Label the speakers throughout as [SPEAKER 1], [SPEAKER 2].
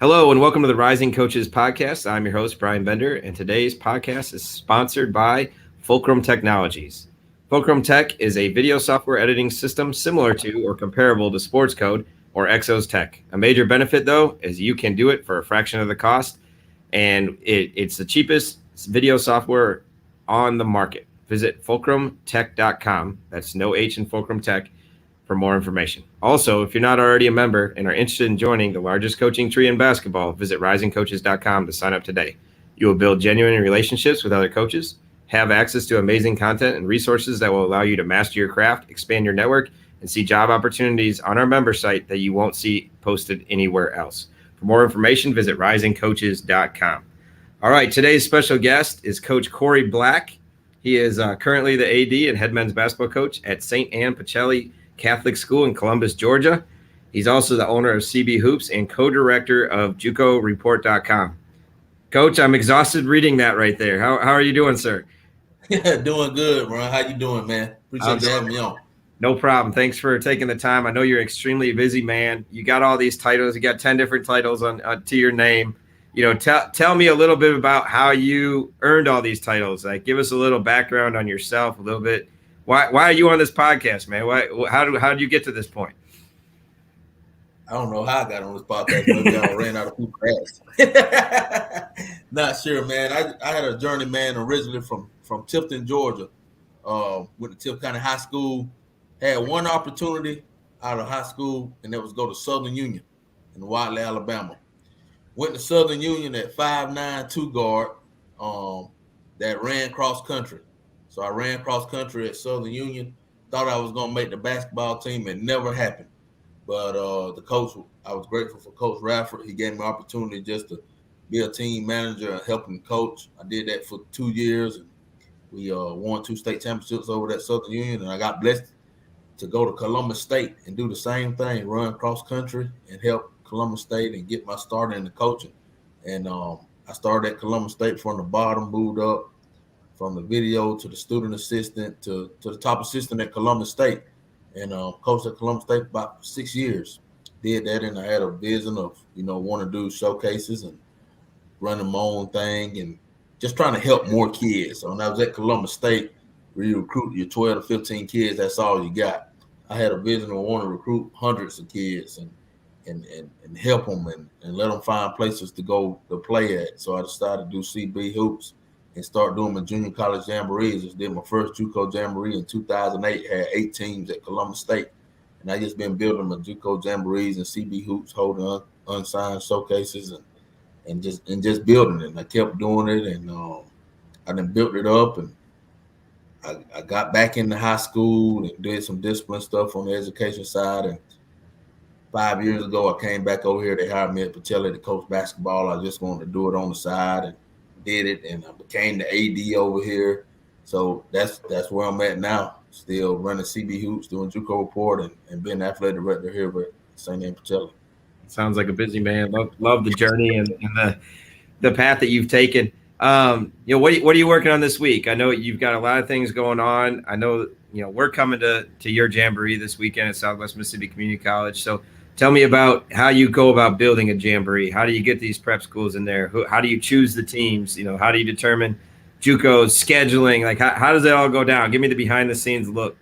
[SPEAKER 1] Hello and welcome to the Rising Coaches Podcast. I'm your host, Brian Bender, and today's podcast is sponsored by Fulcrum Technologies. Fulcrum Tech is a video software editing system similar to or comparable to Sports Code or Exos Tech. A major benefit, though, is you can do it for a fraction of the cost, and it's the cheapest video software on the market. Visit fulcrumtech.com. That's no H in Fulcrum Tech for more information. Also, if you're not already a member and are interested in joining the largest coaching tree in basketball, visit risingcoaches.com to sign up today. You will build genuine relationships with other coaches, have access to amazing content and resources that will allow you to master your craft, expand your network, and see job opportunities on our member site that you won't see posted anywhere else. For more information, visit risingcoaches.com. All right, today's special guest is Coach Corry Black. He is currently the AD and head men's basketball coach at St. Anne-Pacelli Catholic School in Columbus, Georgia. He's also the owner of CB Hoops and co-director of JucoReport.com. Coach, I'm exhausted reading that right there. How are you doing, sir?
[SPEAKER 2] Yeah, doing good, Ron. How you doing, man? Appreciate you having me on.
[SPEAKER 1] No problem. Thanks for taking the time. I know you're an extremely busy man. You got all these titles. You got 10 different titles on to your name. You know, tell me a little bit about how you earned all these titles. Like, give us a little background on yourself, a little bit. Why are you on this podcast, man? How did you get to this point?
[SPEAKER 2] I don't know how I got on this podcast. Maybe I ran out of food fast. Not sure, man. I had a journey, man, originally from Tifton, Georgia. Went to Tifton County High School. Had one opportunity out of high school, and that was go to Southern Union in Wiley, Alabama. Went to Southern Union at 5'9", 2 guard that ran cross country. So I ran cross country at Southern Union. Thought I was going to make the basketball team. It never happened. But the coach, I was grateful for Coach Radford. He gave me an opportunity just to be a team manager and help him coach. I did that for 2 years. And we won 2 state championships over at Southern Union. And I got blessed to go to Columbus State and do the same thing, run cross country and help Columbus State and get my start in the coaching. And I started at Columbus State from the bottom, moved up from the video to the student assistant to the top assistant at Columbus State, and coached at Columbus State for about 6 years. Did that, and I had a vision of, wanting to do showcases and running my own thing and just trying to help more kids. So when I was at Columbus State, where you recruit your 12 to 15 kids, that's all you got. I had a vision of wanting to recruit hundreds of kids and help them and let them find places to go to play at. So I decided to do CB Hoops and start doing my junior college jamborees. Just did my first Juco jamboree in 2008, had 8 teams at Columbus State. And I just been building my Juco jamborees and CB Hoops, holding unsigned showcases and just building it. And I kept doing it, and I then built it up, and I got back into high school and did some discipline stuff on the education side. And 5 years ago, I came back over here. They hired me at Pacelli to coach basketball. I just wanted to do it on the side and did it, and I became the AD over here. So that's where I'm at now. Still running CB Hoops, doing Juco Report, and being athletic director here at St. Anne-Pacelli.
[SPEAKER 1] Sounds like a busy man. Love the journey and the path that you've taken. What are you working on this week? I know you've got a lot of things going on. I know we're coming to your jamboree this weekend at Southwest Mississippi Community College. So tell me about how you go about building a jamboree. How do you get these prep schools in there? How do you choose the teams? How do you determine JUCO's scheduling? Like, how does that all go down? Give me the behind the scenes look.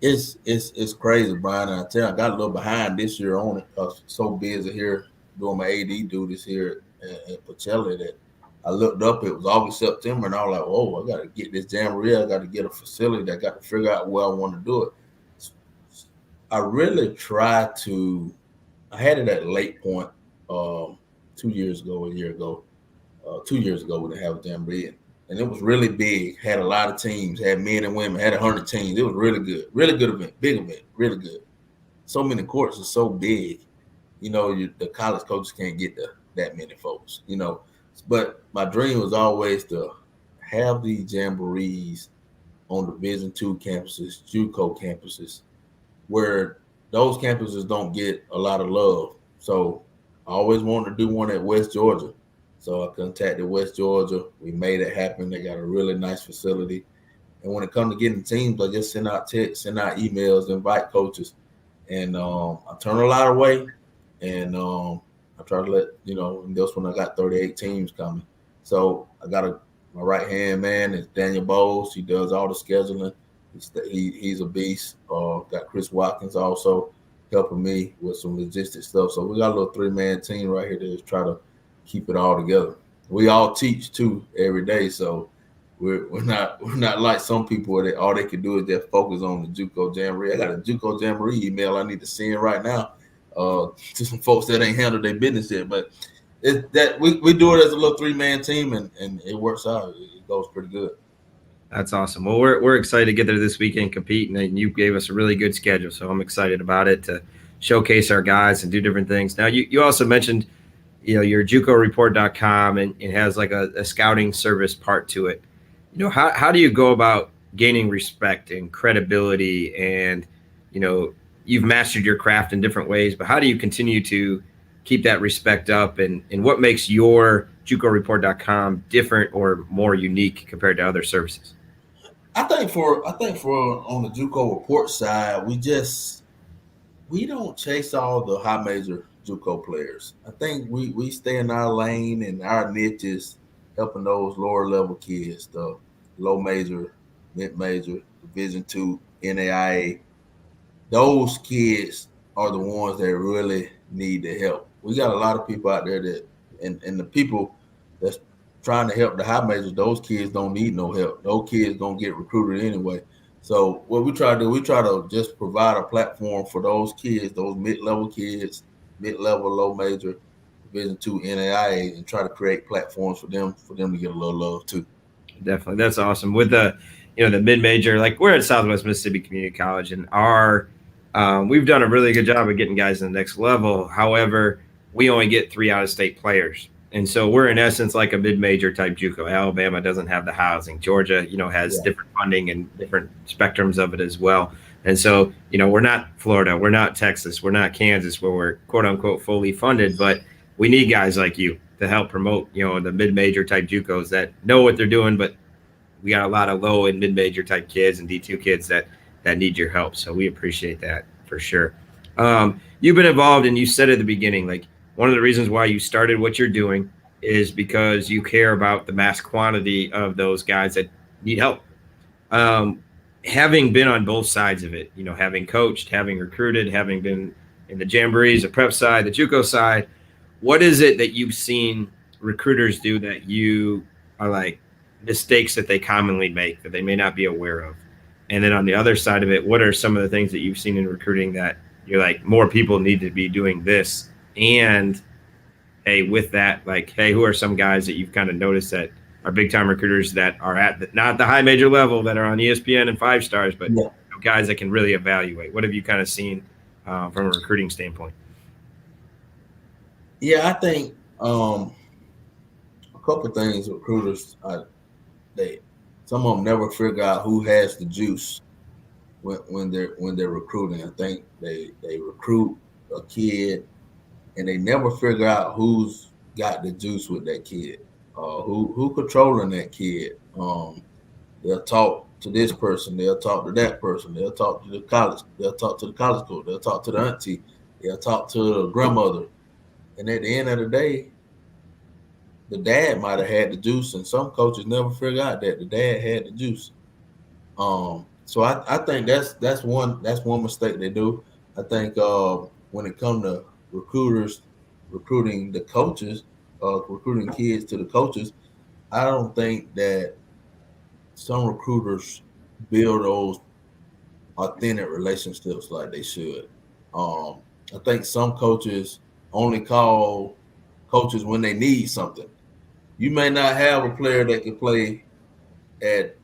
[SPEAKER 2] It's crazy, Brian. And I tell you, I got a little behind this year on it. I was so busy here doing my AD duties here at Pacelli that I looked up. It was August, September, and I was like, "Whoa, I got to get this jamboree. I got to get a facility. I got to figure out where I want to do it." I really tried to. I had it at Lake Point 2 years ago, a year ago. 2 years ago, we didn't have a jamboree, and it was really big. Had a lot of teams, had men and women, had 100 teams. It was really good event, big event, really good. So many courts are so big, the college coaches can't get that many folks, But my dream was always to have these jamborees on Division II campuses, JUCO campuses, where those campuses don't get a lot of love. So I always wanted to do one at West Georgia. So I contacted West Georgia. We made it happen. They got a really nice facility. And when it comes to getting teams, I just send out texts, send out emails, invite coaches. And I turn a lot away. And I try to let and that's when I got 38 teams coming. So I got my right hand man is Daniel Bowles. He does all the scheduling. He's a beast. Got Chris Watkins also helping me with some logistic stuff. So we got a little 3-man team right here to try to keep it all together. We all teach too every day, so we're not like some people that all they can do is just focus on the Juco Jamboree. I got a Juco Jamboree email I need to send right now to some folks that ain't handled their business yet. But we do it as a little 3-man team, and it works out. It goes pretty good.
[SPEAKER 1] That's awesome. Well, we're excited to get there this weekend and compete, and you gave us a really good schedule, so I'm excited about it to showcase our guys and do different things. Now, you also mentioned, your JucoReport.com, and it has like a scouting service part to it. How do you go about gaining respect and credibility? And, you've mastered your craft in different ways, but how do you continue to keep that respect up? And what makes your JucoReport.com different or more unique compared to other services?
[SPEAKER 2] I think for on the Juco report side, we don't chase all the high major Juco players. I think we stay in our lane, and our niche is helping those lower level kids, the low major, mid major, Division II, NAIA. Those kids are the ones that really need the help. We got a lot of people out there that, and the people that's trying to help the high majors, those kids don't need no help. Those kids don't get recruited anyway. So what we try to do, we try to just provide a platform for those kids, those mid-level kids, mid-level, low major, Division II, NAIA, and try to create platforms for them to get a little love too.
[SPEAKER 1] Definitely, that's awesome. With the mid-major, like we're at Southwest Mississippi Community College, and we've done a really good job of getting guys to the next level. However, we only get 3 out-of-state players. And so we're in essence like a mid-major type Juco. Alabama doesn't have the housing. Georgia, has different funding and different spectrums of it as well. And so, we're not Florida, we're not Texas, we're not Kansas, where we're quote unquote fully funded, but we need guys like you to help promote, the mid-major type Jucos that know what they're doing, but we got a lot of low and mid-major type kids and D2 kids that need your help. So we appreciate that for sure. You've been involved, and you said at the beginning, like, one of the reasons why you started what you're doing is because you care about the mass quantity of those guys that need help. Having been on both sides of it, having coached, having recruited, having been in the jamborees, the prep side, the Juco side, what is it that you've seen recruiters do that you are like mistakes that they commonly make that they may not be aware of? And then on the other side of it, what are some of the things that you've seen in recruiting that you're like, more people need to be doing this? And hey, with that, like, hey, who are some guys that you've kind of noticed that are big time recruiters that are at not the high major level, that are on ESPN and 5 stars, but guys that can really evaluate? What have you kind of seen from a recruiting standpoint?
[SPEAKER 2] Yeah, I think a couple of things. Recruiters, some of them never figure out who has the juice when they're recruiting. I think they recruit a kid, and they never figure out who's got the juice with that kid, who controlling that kid. They'll talk to this person, they'll talk to that person, they'll talk to the college, they'll talk to the college coach, they'll talk to the auntie, they'll talk to the grandmother. And at the end of the day, the dad might have had the juice, and some coaches never figure out that the dad had the juice. So I think that's one mistake they do. I think when it comes to recruiters recruiting the coaches, recruiting kids to the coaches, I don't think that some recruiters build those authentic relationships like they should. I think some coaches only call coaches when they need something. You may not have a player that can play at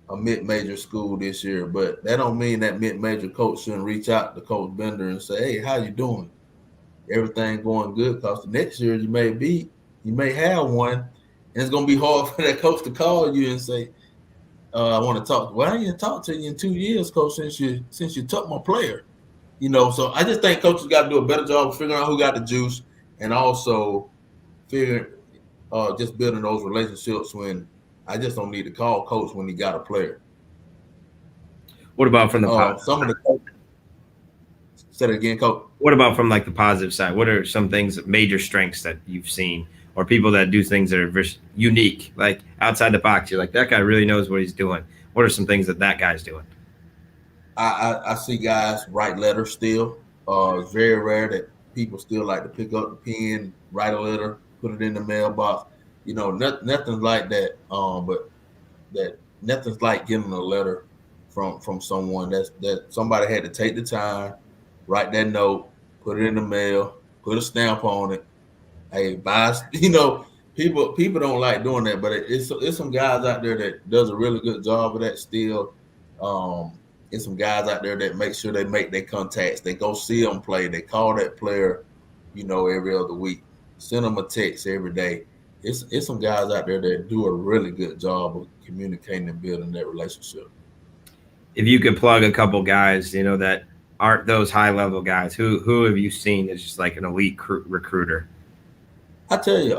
[SPEAKER 2] a mid-major school this year, but that don't mean that mid-major coach shouldn't reach out to Coach Bender and say, hey, how you doing? Everything going good? Because the next year you may have one, and it's going to be hard for that coach to call you and say, I want to talk. Well, I didn't talk to you in 2 years, coach, since you took my player. So I just think coaches got to do a better job of figuring out who got the juice, and also just building those relationships when I just don't need to call coach when he got a player.
[SPEAKER 1] What about from the
[SPEAKER 2] some of the coaches? Say that again, Coach.
[SPEAKER 1] What about from like the positive side? What are some things, major strengths that you've seen, or people that do things that are unique, like outside the box? You're like, that guy really knows what he's doing. What are some things that guy's doing?
[SPEAKER 2] I see guys write letters still. It's very rare that people still like to pick up the pen, write a letter, put it in the mailbox. Nothing like that. But that nothing's like getting a letter from someone that somebody had to take the time, write that note, put it in the mail, put a stamp on it. Hey, buy. People don't like doing that, but it's some guys out there that does a really good job of that still. It's some guys out there that make sure they make their contacts. They go see them play. They call that player, every other week. Send them a text every day. It's some guys out there that do a really good job of communicating and building that relationship.
[SPEAKER 1] If you could plug a couple guys, that aren't those high level guys, who have you seen as just like an elite recruiter?
[SPEAKER 2] I tell you,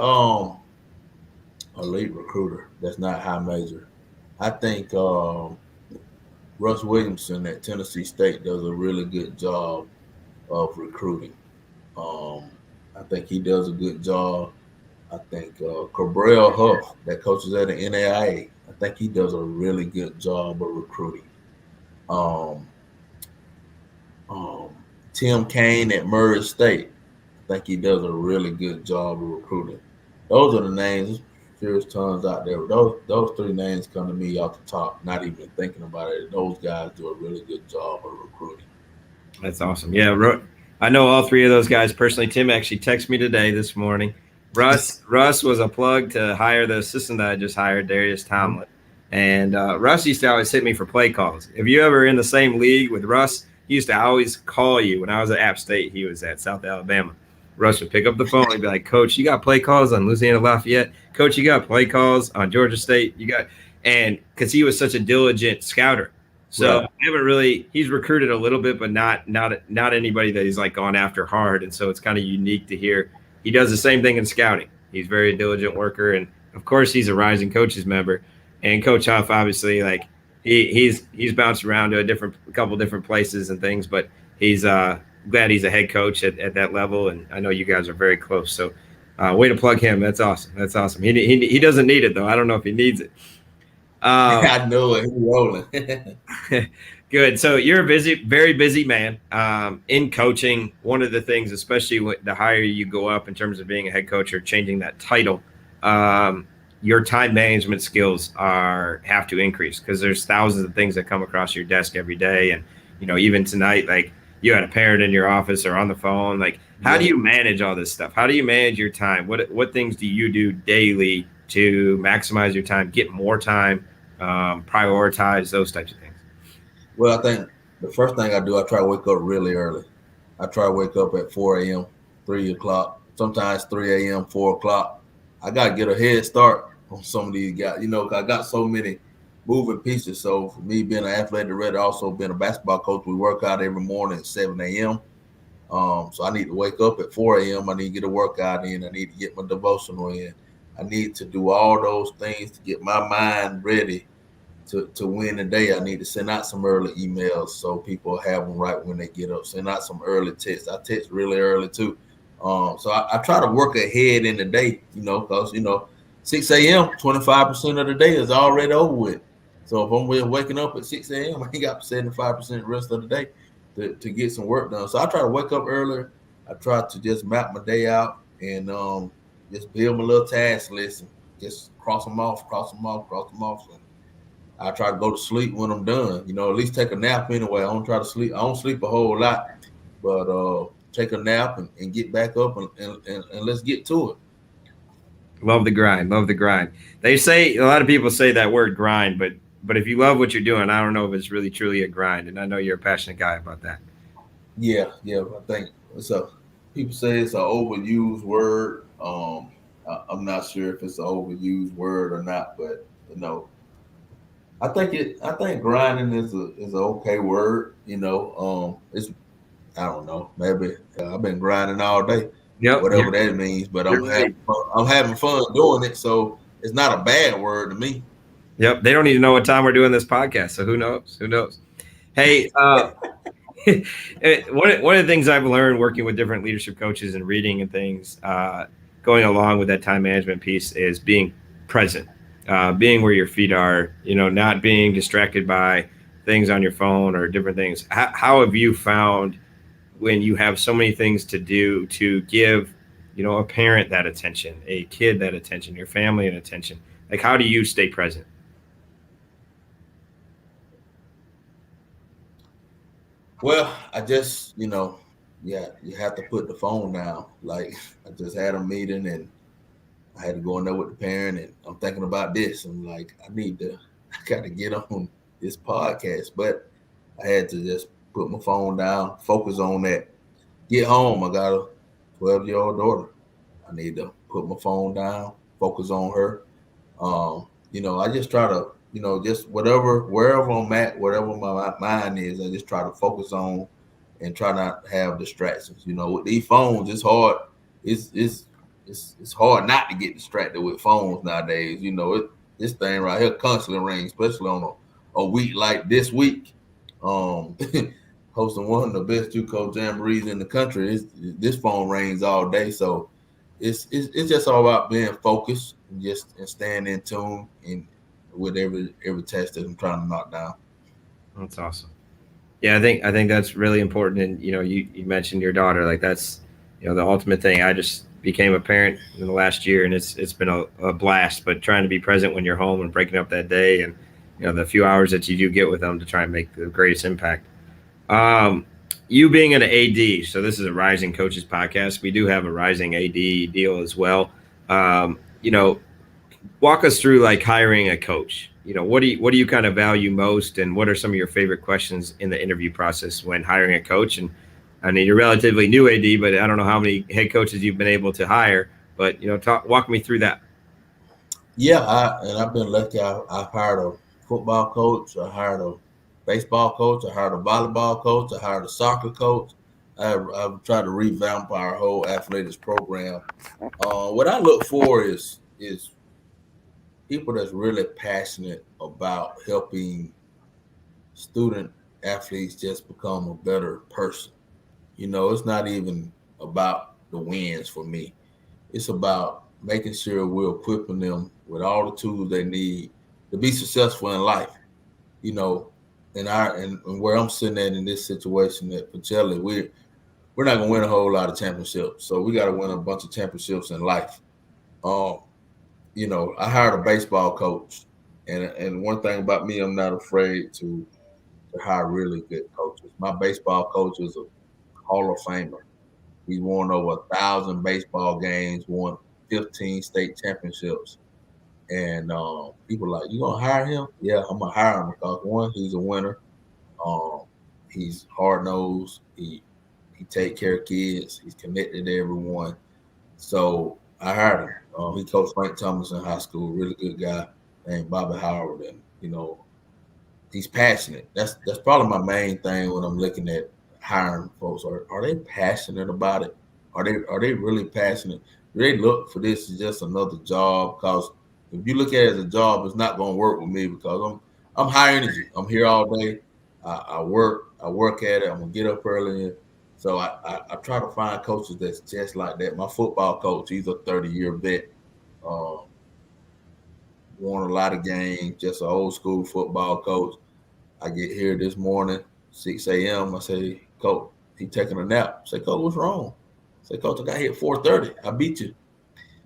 [SPEAKER 2] elite recruiter that's not high major. I think Russ Williamson at Tennessee State does a really good job of recruiting. I think he does a good job. I think Cabral Huff, that coaches at the NAIA, I think he does a really good job of recruiting. Tim Kaine at Murray State, I think he does a really good job of recruiting. Those are the names. There's tons out there. Those three names come to me off the top, not even thinking about it. Those guys do a really good job of recruiting.
[SPEAKER 1] That's awesome. Yeah, I know all three of those guys personally. Tim actually texted me this morning. Russ was a plug to hire the assistant that I just hired, Darius Tomlin. And Russ used to always hit me for play calls. If you ever in the same league with Russ, he used to always call you. When I was at App State, he was at South Alabama. Russ would pick up the phone and be like, Coach, you got play calls on Louisiana Lafayette? Coach, you got play calls on Georgia State? And because he was such a diligent scouter. So right. He's recruited a little bit, but not anybody that he's like gone after hard. And so it's kind of unique to hear. He does the same thing in scouting. He's a very diligent worker. And of course he's a rising coaches member. And Coach Huff, obviously, like he's bounced around to a couple different places and things, but he's glad he's a head coach at that level. And I know you guys are very close. So way to plug him. That's awesome. He doesn't need it though. I don't know if he needs it.
[SPEAKER 2] I know it. He's rolling.
[SPEAKER 1] Good. So you're a very busy man in coaching. One of the things, especially the higher you go up in terms of being a head coach or changing that title, your time management skills have to increase because there's thousands of things that come across your desk every day. And, even tonight, like you had a parent in your office or on the phone, like how do you manage all this stuff? How do you manage your time? What things do you do daily to maximize your time, get more time, prioritize those types of things?
[SPEAKER 2] Well, I think the first thing I do, I try to wake up really early. I try to wake up at 4 a.m., 3 o'clock, sometimes 3 a.m., 4 o'clock. I got to get a head start on some of these guys. I got so many moving pieces. So for me, being an athletic director, also being a basketball coach, we work out every morning at 7 a.m. So I need to wake up at 4 a.m. I need to get a workout in. I need to get my devotional in. I need to do all those things to get my mind ready to win the day. I need to send out some early emails so people have them right when they get up. Send out some early texts. I text really early too. So I try to work ahead in the day, because, 6 a.m., 25% of the day is already over with. So if I'm waking up at 6 a.m., I ain't got 75% the rest of the day to get some work done. So I try to wake up earlier. I try to just map my day out and just build my little task list and just cross them off. And I try to go to sleep when I'm done, at least take a nap anyway. I don't try to sleep. I don't sleep a whole lot, but take a nap and get back up and let's get to it.
[SPEAKER 1] Love the grind. They say, a lot of people say that word grind, but if you love what you're doing, I don't know if it's really truly a grind. And I know you're a passionate guy about that.
[SPEAKER 2] Yeah. I think people say it's an overused word. I'm not sure if it's an overused word or not, but I think grinding is an okay word. It's, I don't know, maybe I've been grinding all day.
[SPEAKER 1] Yep.
[SPEAKER 2] Whatever that means, but I'm having fun doing it, so it's not a bad word to me.
[SPEAKER 1] Yep, they don't even know what time we're doing this podcast, so who knows? Hey, One of the things I've learned working with different leadership coaches and reading and things, going along with that time management piece, is being present, being where your feet are, not being distracted by things on your phone or different things. How have you found when you have so many things to do to give, a parent that attention, a kid that attention, your family an attention? Like, how do you stay present?
[SPEAKER 2] Well, I just, yeah, you have to put the phone down. Like, I just had a meeting and I had to go in there with the parent, and I'm thinking about this. I'm like, I got to get on this podcast, but I had to just put my phone down, focus on that. Get home, I got a 12-year-old daughter. I need to put my phone down, focus on her. I just try to, just wherever I'm at, whatever my mind is, I just try to focus on and try not to have distractions. With these phones, it's hard. It's hard not to get distracted with phones nowadays. This thing right here constantly rings, especially on a week like this week. Hosting one of the best Juco jamborees in the country. This phone rings all day, so it's just all about being focused and staying in tune and with every test that I'm trying to knock down.
[SPEAKER 1] That's awesome. Yeah, I think that's really important. And you mentioned your daughter, like that's the ultimate thing. I just became a parent in the last year, and it's been a blast. But trying to be present when you're home and breaking up that day, and the few hours that you do get with them to try and make the greatest impact. You being an AD, so this is a Rising Coaches podcast. We do have a Rising AD deal as well. Walk us through like hiring a coach. What do you kind of value most, and what are some of your favorite questions in the interview process when hiring a coach? And I mean, you're relatively new AD, but I don't know how many head coaches you've been able to hire. But walk me through that.
[SPEAKER 2] Yeah, I've been lucky. I've hired a football coach. I hired a baseball coach. I hired a volleyball coach. I hired a soccer coach. I've tried to revamp our whole athletics program. What I look for is people that's really passionate about helping student athletes just become a better person. It's not even about the wins for me. It's about making sure we're equipping them with all the tools they need to be successful in life. And where I'm sitting at in this situation at Pacelli, we're not gonna win a whole lot of championships. So we got to win a bunch of championships in life. I hired a baseball coach, and one thing about me, I'm not afraid to hire really good coaches. My baseball coach is a Hall of Famer. He's won over 1,000 baseball games, won 15 state championships. And people are like, you gonna hire him? Yeah, I'm gonna hire him because one, he's a winner. He's hard nosed. He take care of kids. He's connected to everyone. So I hired him. He coached Frank Thomas in high school. Really good guy named Bobby Howard, and he's passionate. That's probably my main thing when I'm looking at hiring folks. Are they passionate about it? Are they really passionate? Do they look for this as just another job? Because if you look at it as a job, it's not going to work with me because I'm high energy. I'm here all day. I work at it. I'm gonna get up early. So I try to find coaches that's just like that. My football coach, he's a 30-year vet, won a lot of games, just an old school football coach. I get here this morning, 6 a.m. I say, Coach, he taking a nap. I say, Coach, what's wrong? I say, Coach, I got here at 4:30. I beat you.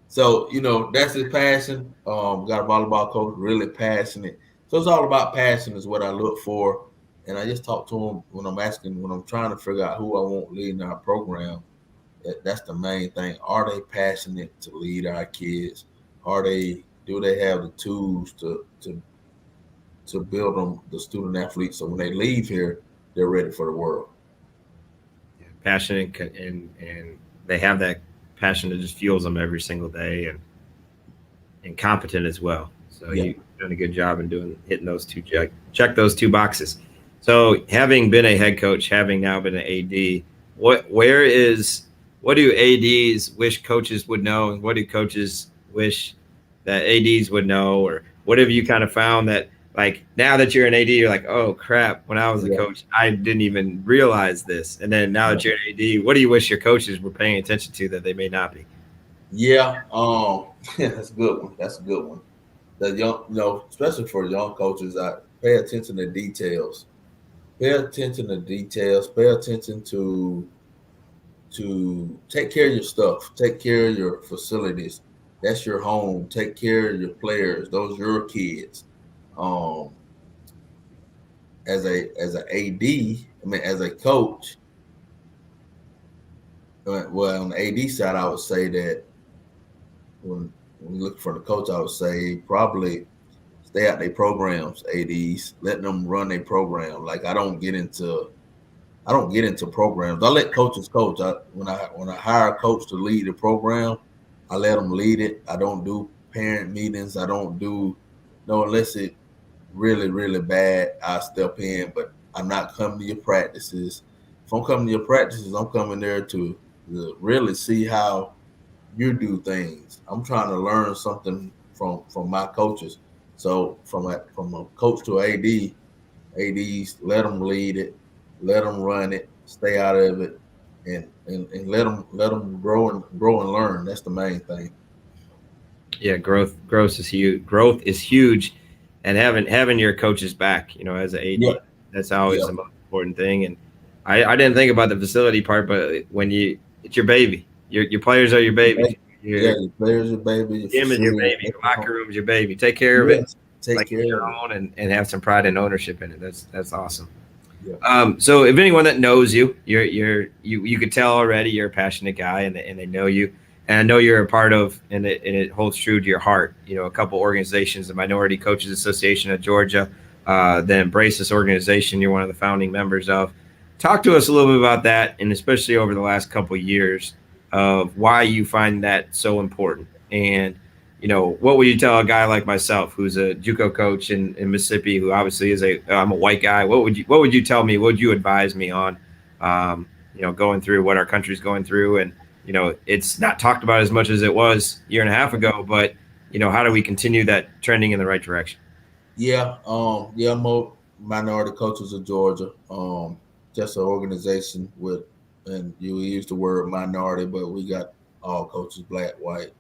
[SPEAKER 2] So, that's his passion. Got a volleyball coach, really passionate. So it's all about passion is what I look for. And I just talk to him when I'm trying to figure out who I want leading our program. That's the main thing. Are they passionate to lead our kids? Do they have the tools to build them, the student athletes, so when they leave here, they're ready for the world?
[SPEAKER 1] Passionate, and they have that passion that just fuels them every single day, and competent as well. So You've done a good job in hitting those two, check those two boxes. So having been a head coach, having now been an AD, what do ADs wish coaches would know, and what do coaches wish that ADs would know, or what have you kind of found that like now that you're an AD, you're like, oh crap, when I was a
[SPEAKER 2] Yeah.
[SPEAKER 1] coach, I didn't even realize this. And then now that you're an AD, what do you wish your coaches were paying attention to that they may not be?
[SPEAKER 2] Yeah. That's a good one. That's a good one. The young, especially for young coaches, I pay attention to details. Pay attention to details. Pay attention to take care of your stuff. Take care of your facilities. That's your home. Take care of your players. Those are your kids. Um, as a AD, as a coach, well, on the AD side, I would say that when you look for the coach, I would say probably stay out their programs, ADs, let them run their program. Like I don't get into programs. I let coaches coach. When I hire a coach to lead the program, I let them lead it. I don't do parent meetings. I don't do unless it really, really bad, I step in, but I'm not coming to your practices. If I'm coming to your practices, I'm coming there to really see how you do things. I'm trying to learn something from my coaches. So from a coach to AD, ADs, let them lead it, let them run it, stay out of it, and let them grow and learn. That's the main thing.
[SPEAKER 1] Yeah, growth is huge. Growth is huge, and having your coaches back, as an
[SPEAKER 2] Yeah,
[SPEAKER 1] AD, that's always
[SPEAKER 2] yeah,
[SPEAKER 1] the most important thing. And I didn't think about the facility part, but it's your baby. Your players are your baby.
[SPEAKER 2] yeah.
[SPEAKER 1] Your
[SPEAKER 2] Your players, your baby, your
[SPEAKER 1] gym is your
[SPEAKER 2] facility.
[SPEAKER 1] baby. Your locker room is your baby. Take care of it
[SPEAKER 2] Yes, take
[SPEAKER 1] like it's
[SPEAKER 2] care
[SPEAKER 1] your
[SPEAKER 2] of it.
[SPEAKER 1] own, and have some pride and ownership in it. That's awesome.
[SPEAKER 2] Yeah,
[SPEAKER 1] So if anyone that knows you, you could tell already you're a passionate guy, and they know you, and I know you're a part of, and it holds true to your heart. A couple organizations, the Minority Coaches Association of Georgia, the Embrace This organization. You're one of the founding members of. Talk to us a little bit about that, and especially over the last couple of years of why you find that so important, and what would you tell a guy like myself, who's a JUCO coach in Mississippi, who obviously I'm a white guy. What would you tell me? What would you advise me on? Going through what our country's going through, and it's not talked about as much as it was a year and a half ago. But how do we continue that trending in the right direction?
[SPEAKER 2] yeah. Yeah. Minority Coaches of Georgia. Just an organization with, and you use the word minority, but we got all coaches, black, white,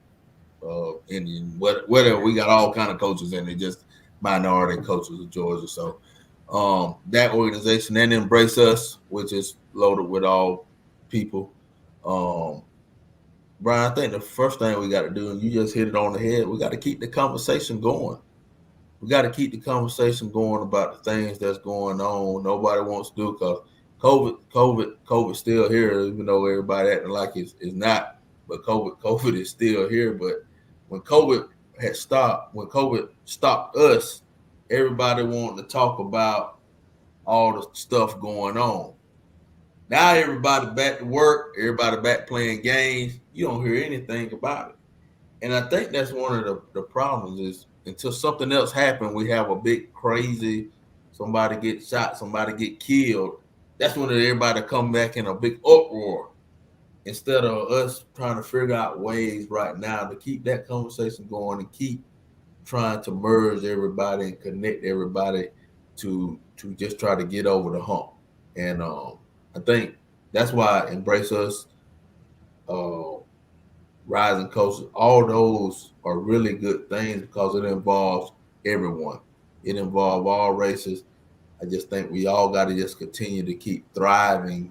[SPEAKER 2] Indian, whatever. We got all kind of coaches in it. Just Minority Coaches of Georgia. So that organization and Embrace Us, which is loaded with all people. Um, Brian, I think the first thing we got to do, and you just hit it on the head, we got to keep the conversation going. We got to keep the conversation going about the things that's going on. Nobody wants to do because COVID's still here, even though everybody acting like it's not. But COVID is still here. But when COVID when COVID stopped us, everybody wanted to talk about all the stuff going on. Now everybody back to work, everybody back playing games. You don't hear anything about it. And I think that's one of the problems is until something else happens, we have a big crazy, somebody get shot, somebody get killed. That's when everybody come back in a big uproar. Instead of us trying to figure out ways right now to keep that conversation going and keep trying to merge everybody and connect everybody to just try to get over the hump. And I think that's why Embrace Us, uh, Rising Coaches, all those are really good things because it involves everyone. It involves all races. I just think we all got to just continue to keep thriving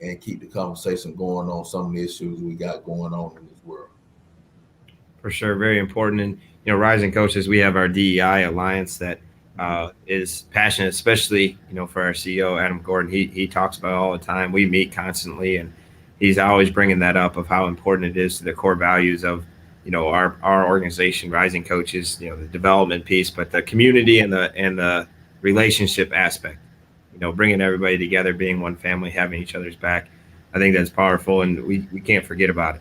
[SPEAKER 2] and keep the conversation going on some of the issues we got going on in this world.
[SPEAKER 1] For sure, very important. And Rising Coaches, we have our DEI alliance that is passionate, especially for our CEO Adam Gordon. He talks about it all the time. We meet constantly, and he's always bringing that up of how important it is to the core values of our organization, Rising Coaches. The development piece, but the community and the relationship aspect. Bringing everybody together, being one family, having each other's back. I think that's powerful, and we can't forget about it.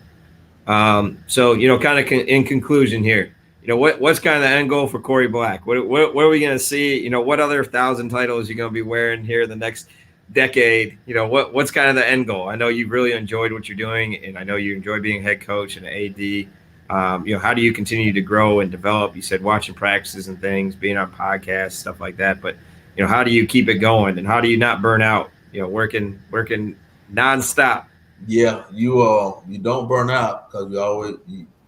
[SPEAKER 1] So kind of in conclusion here, what's kind of the end goal for Corry Black? What are we going to see? What other 1,000 titles you're going to be wearing here the next decade? What's kind of the end goal? I know you've really enjoyed what you're doing, and I know you enjoy being head coach and an AD. How do you continue to grow and develop? You said watching practices and things, being on podcasts, stuff like that. But, how do you keep it going, and how do you not burn out, working nonstop?
[SPEAKER 2] Yeah, you don't burn out because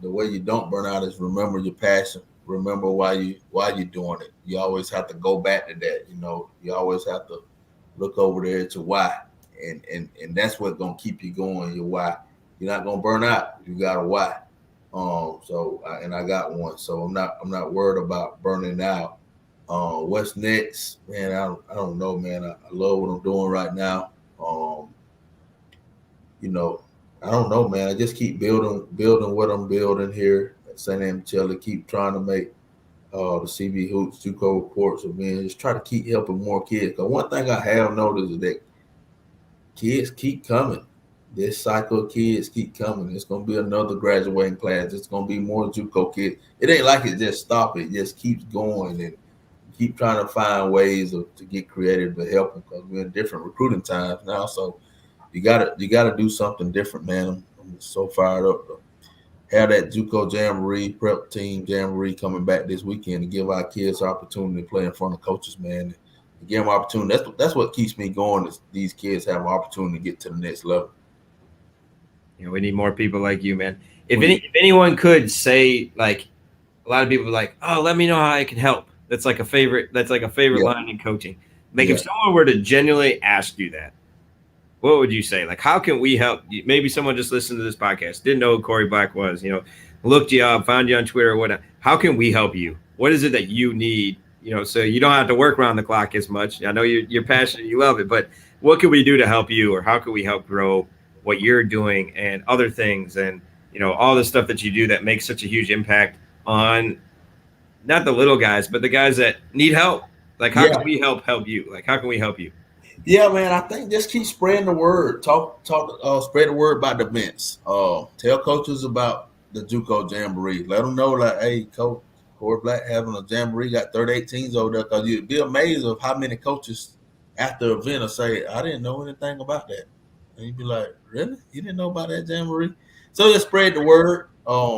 [SPEAKER 2] the way you don't burn out is remember your passion. Remember why you're doing it. You always have to go back to that. You always have to look over there to why, and that's what's gonna keep you going. Your why. You're not gonna burn out. You got a why. I got one. So I'm not worried about burning out. What's next, man? I don't know, man. I love what I'm doing right now. I don't know, man. I just keep building what I'm building here at St. Anne-Pacelli. Keep trying to make the CB Hoops, Juco reports, and man, just try to keep helping more kids. Because one thing I have noticed is that kids keep coming. This cycle of kids keep coming. It's gonna be another graduating class. It's gonna be more Juco kids. It ain't like it just stop. It just keeps going and keep trying to find ways to get creative to help them because we're in different recruiting times now. So you gotta do something different, man. I'm so fired up to have that Juco Jamboree prep team Jamboree coming back this weekend to give our kids an opportunity to play in front of coaches, man. To give them opportunity. That's what keeps me going. Is these kids have an opportunity to get to the next level.
[SPEAKER 1] We need more people like you, man. If anyone could say, like, a lot of people are like, "Oh, let me know how I can help." That's like a favorite line in coaching. Like, if someone were to genuinely ask you that, what would you say? Like, how can we help? Maybe someone just listened to this podcast, didn't know who Corry Black was, looked you up, found you on Twitter or whatnot. How can we help you? What is it that you need, so you don't have to work around the clock as much? I know you're passionate, you love it, but what can we do to help you, or how can we help grow what you're doing and other things and, all the stuff that you do that makes such a huge impact on not the little guys, but the guys that need help? Like, how can we help you? Like, how can we help you?
[SPEAKER 2] Yeah, man, I think just keep spreading the word. Spread the word about the events. Tell coaches about the Juco Jamboree. Let them know, like, hey, Coach Corry Black having a Jamboree, got 38 teams over there. Because you'd be amazed of how many coaches after the event will say, I didn't know anything about that. And you'd be like, really? You didn't know about that Jamboree? So just spread the word.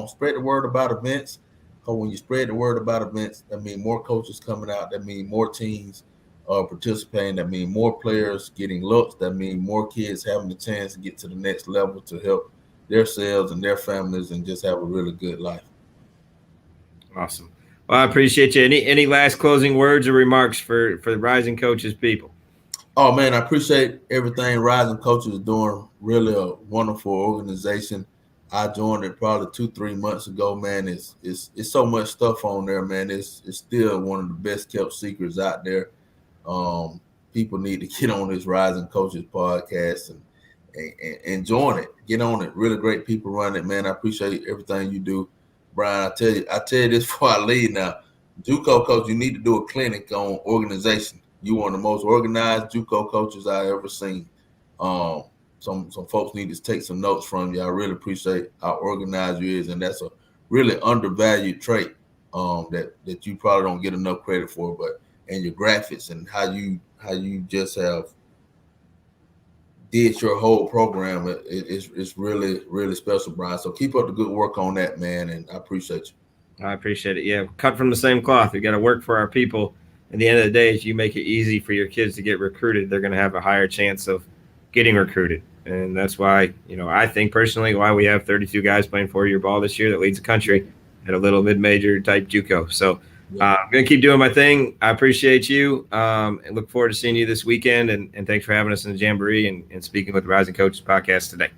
[SPEAKER 2] Spread the word about events. Because when you spread the word about events, that means more coaches coming out. That means more teams participating. That means more players getting looks. That means more kids having the chance to get to the next level to help themselves and their families and just have a really good life.
[SPEAKER 1] Awesome. Well, I appreciate you. Any last closing words or remarks for the Rising Coaches people?
[SPEAKER 2] Oh, man, I appreciate everything Rising Coaches is doing. Really a wonderful organization. I joined it probably 2-3 months ago, man. It's so much stuff on there, man. It's still one of the best kept secrets out there. People need to get on this Rising Coaches podcast and join it. Get on it. Really great people running it, man. I appreciate everything you do, Brian. I tell you this before I leave now. Juco coach, you need to do a clinic on organization. You one of the most organized Juco coaches I ever seen. Some folks need to take some notes from you. I really appreciate how organized you is, and that's a really undervalued trait that you probably don't get enough credit for. But and your graphics and how you just have did your whole program, it's really, really special, Brian. So keep up the good work on that, man, and I appreciate you.
[SPEAKER 1] I appreciate it. Yeah, cut from the same cloth. We got to work for our people. At the end of the day, if you make it easy for your kids to get recruited, they're going to have a higher chance of getting recruited. And that's why, I think personally why we have 32 guys playing 4-year ball this year that leads the country at a little mid-major type Juco. So I'm going to keep doing my thing. I appreciate you and look forward to seeing you this weekend. And thanks for having us in the Jamboree and speaking with the Rising Coaches podcast today.